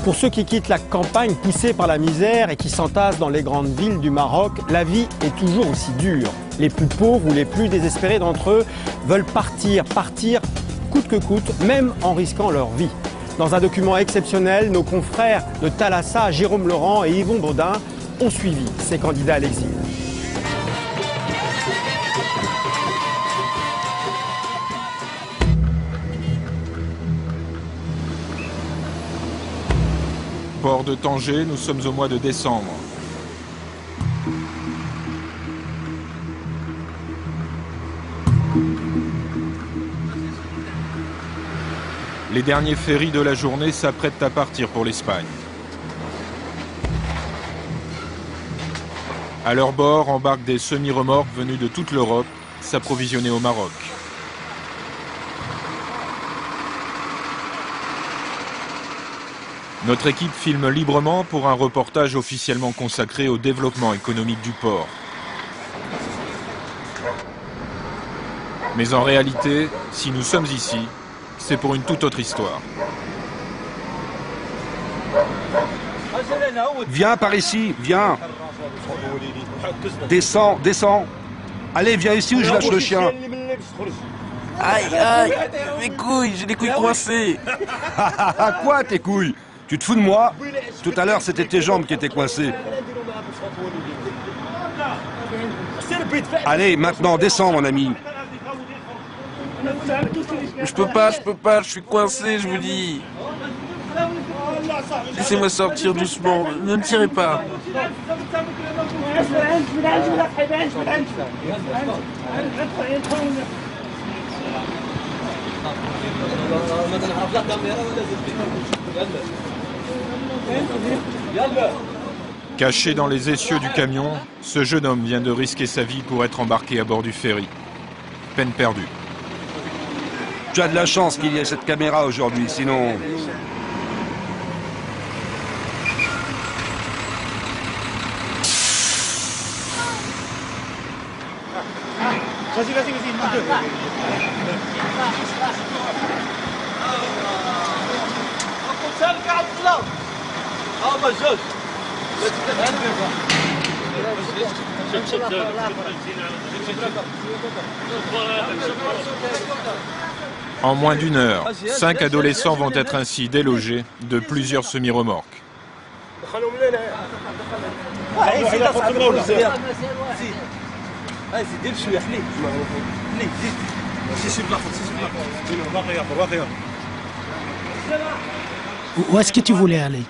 Pour ceux qui quittent la campagne poussés par la misère et qui s'entassent dans les grandes villes du Maroc, la vie est toujours aussi dure. Les plus pauvres ou les plus désespérés d'entre eux veulent partir coûte que coûte, même en risquant leur vie. Dans un document exceptionnel, nos confrères de Thalassa, Jérôme Laurent et Yvon Baudin ont suivi ces candidats à l'exil. Port de Tanger, nous sommes au mois de décembre. Les derniers ferries de la journée s'apprêtent à partir pour l'Espagne. À leur bord embarquent des semi-remorques venus de toute l'Europe, s'approvisionner au Maroc. Notre équipe filme librement pour un reportage officiellement consacré au développement économique du port. Mais en réalité, si nous sommes ici, c'est pour une toute autre histoire. Viens par ici, viens. Descends, descends. Allez, viens ici ou je lâche le chien. Aïe, aïe, mes couilles, j'ai les couilles coincées. Quoi, tes couilles? Tu te fous de moi? Tout à l'heure, c'était tes jambes qui étaient coincées. Allez, maintenant, descends, mon ami. Je peux pas, je suis coincé, je vous dis. Laissez-moi sortir doucement, ne me tirez pas. Caché dans les essieux du camion, ce jeune homme vient de risquer sa vie pour être embarqué à bord du ferry. Peine perdue. Tu as de la chance qu'il y ait cette caméra aujourd'hui, sinon... Vas-y. En moins d'une heure, 5 adolescents vont être ainsi délogés de plusieurs semi-remorques. Où est-ce que tu voulais aller?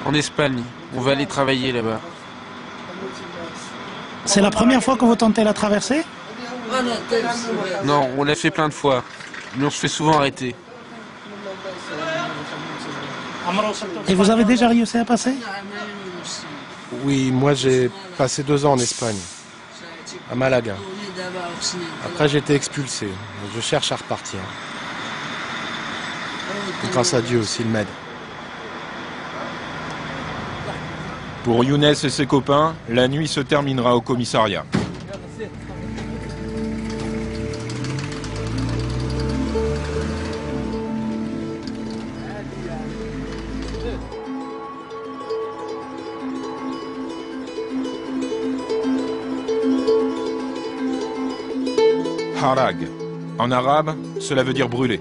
En Espagne, on va aller travailler là-bas. C'est la première fois que vous tentez la traversée? Non, on l'a fait plein de fois, mais on se fait souvent arrêter. Et vous avez déjà réussi à passer? Oui, moi j'ai passé 2 ans en Espagne, à Malaga. Après j'ai été expulsé, je cherche à repartir. Et grâce à Dieu aussi, il m'aide. Pour Younes et ses copains, la nuit se terminera au commissariat. Harag. En arabe, cela veut dire brûler.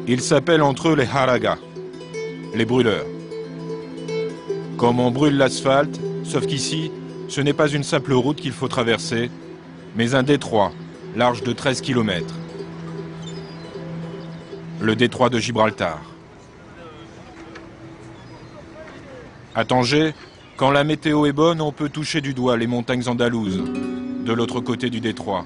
Ils s'appellent entre eux les haragas, les brûleurs. Comme on brûle l'asphalte, sauf qu'ici, ce n'est pas une simple route qu'il faut traverser, mais un détroit, large de 13 km. Le détroit de Gibraltar. À Tanger, quand la météo est bonne, on peut toucher du doigt les montagnes andalouses, de l'autre côté du détroit.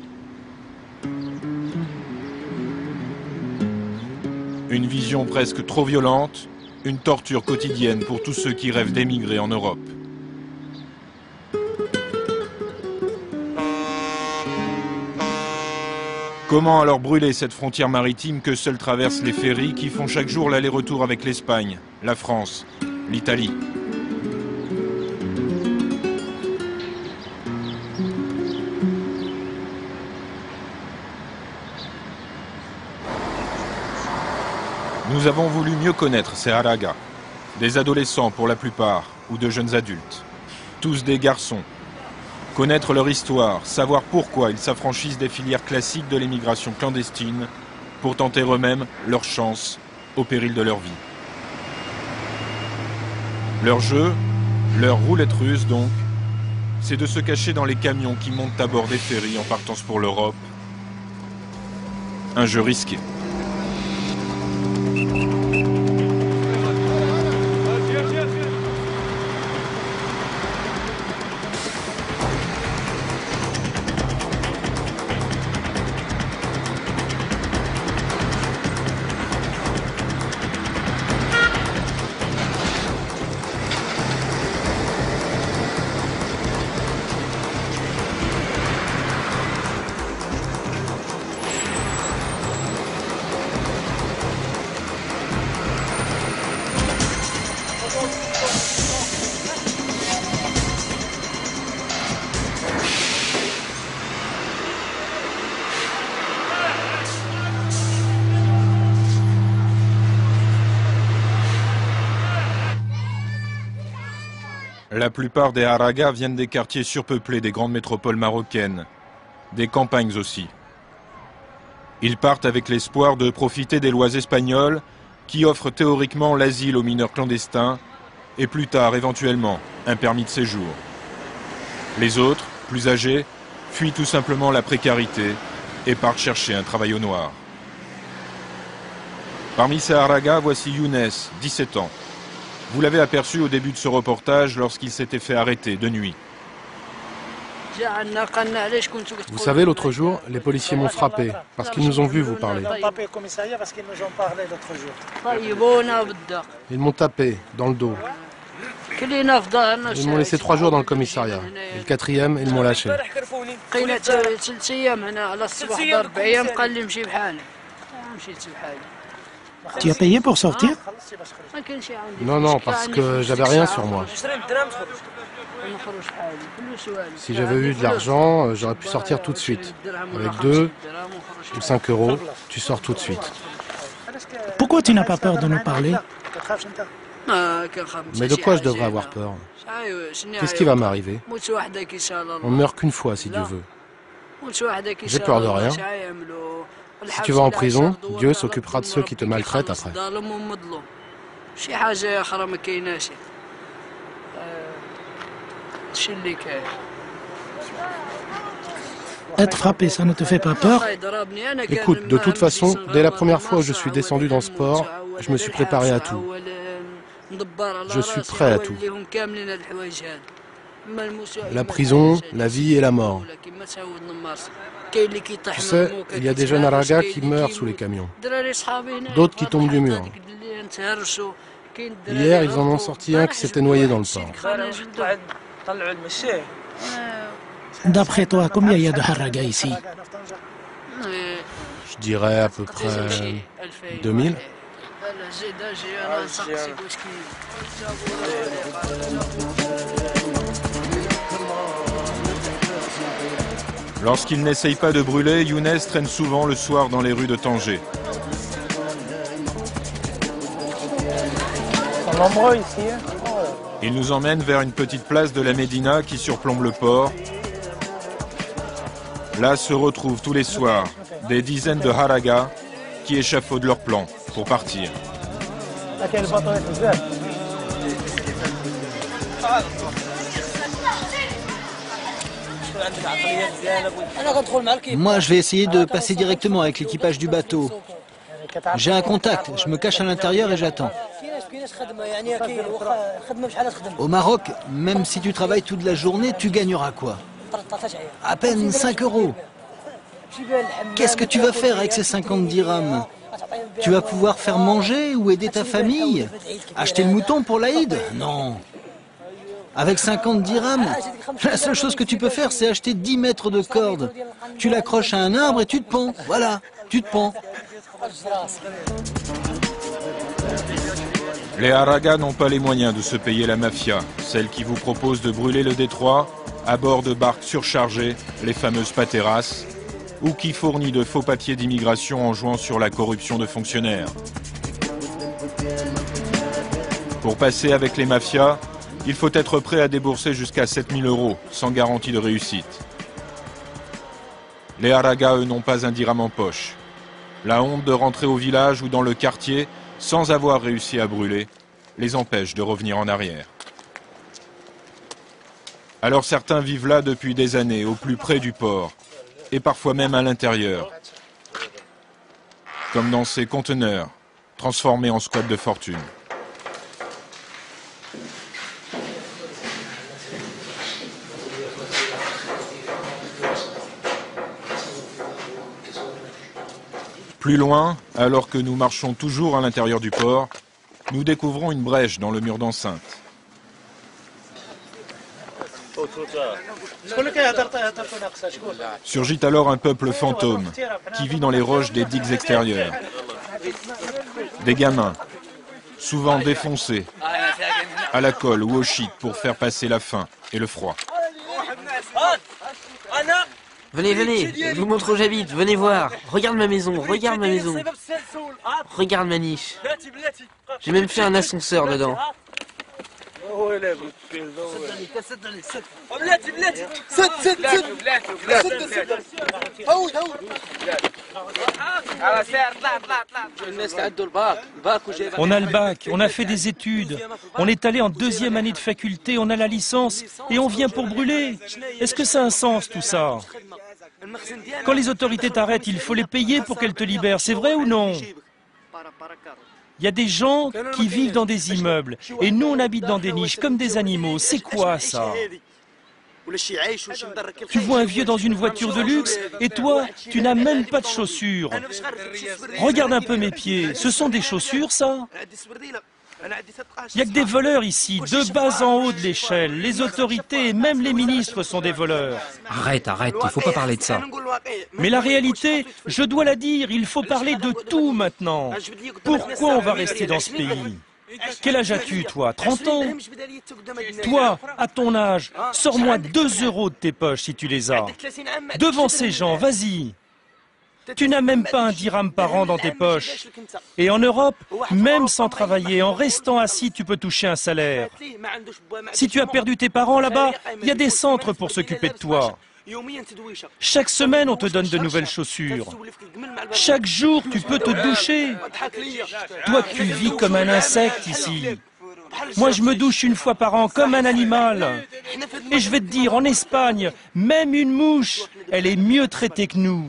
Une vision presque trop violente, une torture quotidienne pour tous ceux qui rêvent d'émigrer en Europe. Comment alors brûler cette frontière maritime que seuls traversent les ferries qui font chaque jour l'aller-retour avec l'Espagne, la France, l'Italie? Nous avons voulu mieux connaître ces Haraga, des adolescents pour la plupart, ou de jeunes adultes, tous des garçons. Connaître leur histoire, savoir pourquoi ils s'affranchissent des filières classiques de l'émigration clandestine pour tenter eux-mêmes leur chance au péril de leur vie. Leur jeu, leur roulette russe donc, c'est de se cacher dans les camions qui montent à bord des ferries en partance pour l'Europe. Un jeu risqué. La plupart des Haraga viennent des quartiers surpeuplés des grandes métropoles marocaines, des campagnes aussi. Ils partent avec l'espoir de profiter des lois espagnoles qui offrent théoriquement l'asile aux mineurs clandestins et plus tard, éventuellement, un permis de séjour. Les autres, plus âgés, fuient tout simplement la précarité et partent chercher un travail au noir. Parmi ces Haraga, voici Younes, 17 ans. Vous l'avez aperçu au début de ce reportage lorsqu'il s'était fait arrêter de nuit. Vous savez, l'autre jour, les policiers m'ont frappé parce qu'ils nous ont vus vous parler. Ils m'ont tapé dans le dos. Ils m'ont laissé 3 jours dans le commissariat. Et le 4e, ils m'ont lâché. Tu as payé pour sortir? Non, parce que j'avais rien sur moi. Si j'avais eu de l'argent, j'aurais pu sortir tout de suite. Avec 2 ou 5 euros, tu sors tout de suite. Pourquoi tu n'as pas peur de nous parler? Mais de quoi je devrais avoir peur? Qu'est-ce qui va m'arriver? On ne meurt qu'une fois, si Dieu veut. J'ai peur de rien. Si tu vas en prison, Dieu s'occupera de ceux qui te maltraitent après. Être frappé, ça ne te fait pas peur? Écoute, de toute façon, dès la première fois où je suis descendu dans ce port, je me suis préparé à tout. Je suis prêt à tout. La prison, la vie et la mort. Tu sais, il y a des jeunes Haraga qui meurent sous les camions. D'autres qui tombent du mur. Hier, ils en ont sorti un qui s'était noyé dans le port. D'après toi, combien il y a de Haraga ici? Je dirais à peu près 2000. Lorsqu'il n'essaye pas de brûler, Younes traîne souvent le soir dans les rues de Tanger. Ils sont nombreux ici. Il nous emmène vers une petite place de la Médina qui surplombe le port. Là se retrouvent tous les soirs des dizaines de Haraga qui échafaudent leur plan pour partir. Moi, je vais essayer de passer directement avec l'équipage du bateau. J'ai un contact, je me cache à l'intérieur et j'attends. Au Maroc, même si tu travailles toute la journée, tu gagneras quoi? À peine 5 euros. Qu'est-ce que tu vas faire avec ces 50 dirhams? Tu vas pouvoir faire manger ou aider ta famille? Acheter le mouton pour l'Aïd? Non. Avec 50 dirhams, la seule chose que tu peux faire, c'est acheter 10 mètres de corde. Tu l'accroches à un arbre et tu te pends. Voilà, tu te pends. Les Haraga n'ont pas les moyens de se payer la mafia, celle qui vous propose de brûler le détroit à bord de barques surchargées, les fameuses pateras, ou qui fournit de faux papiers d'immigration en jouant sur la corruption de fonctionnaires. Pour passer avec les mafias, il faut être prêt à débourser jusqu'à 7000 €, sans garantie de réussite. Les Haraga, eux, n'ont pas un dirham en poche. La honte de rentrer au village ou dans le quartier sans avoir réussi à brûler les empêche de revenir en arrière. Alors certains vivent là depuis des années, au plus près du port, et parfois même à l'intérieur, comme dans ces conteneurs transformés en squat de fortune. Plus loin, alors que nous marchons toujours à l'intérieur du port, nous découvrons une brèche dans le mur d'enceinte. Surgit alors un peuple fantôme qui vit dans les roches des digues extérieures. Des gamins, souvent défoncés, à la colle ou au shit pour faire passer la faim et le froid. Venez, venez, je vous montre où j'habite, venez voir. Regarde ma maison, regarde ma maison. Regarde ma niche. J'ai même fait un ascenseur dedans. On a le bac, on a fait des études, on est allé en 2e année de faculté, on a la licence et on vient pour brûler. Est-ce que ça a un sens tout ça? Quand les autorités t'arrêtent, il faut les payer pour qu'elles te libèrent, c'est vrai ou non? Il y a des gens qui vivent dans des immeubles et nous on habite dans des niches comme des animaux. C'est quoi ça? Tu vois un vieux dans une voiture de luxe et toi, tu n'as même pas de chaussures. Regarde un peu mes pieds, ce sont des chaussures ça? Il n'y a que des voleurs ici, de bas en haut de l'échelle. Les autorités et même les ministres sont des voleurs. Arrête, arrête, il ne faut pas parler de ça. Mais la réalité, je dois la dire, il faut parler de tout maintenant. Pourquoi on va rester dans ce pays? Quel âge as-tu, toi? 30 ans? Toi, à ton âge, sors-moi 2 € de tes poches si tu les as. Devant ces gens, vas-y. Tu n'as même pas un dirham par an dans tes poches. Et en Europe, même sans travailler, en restant assis, tu peux toucher un salaire. Si tu as perdu tes parents là-bas, il y a des centres pour s'occuper de toi. Chaque semaine, on te donne de nouvelles chaussures. Chaque jour, tu peux te doucher. Toi, tu vis comme un insecte ici. Moi, je me douche 1 fois par an comme un animal. Et je vais te dire, en Espagne, même une mouche, elle est mieux traitée que nous.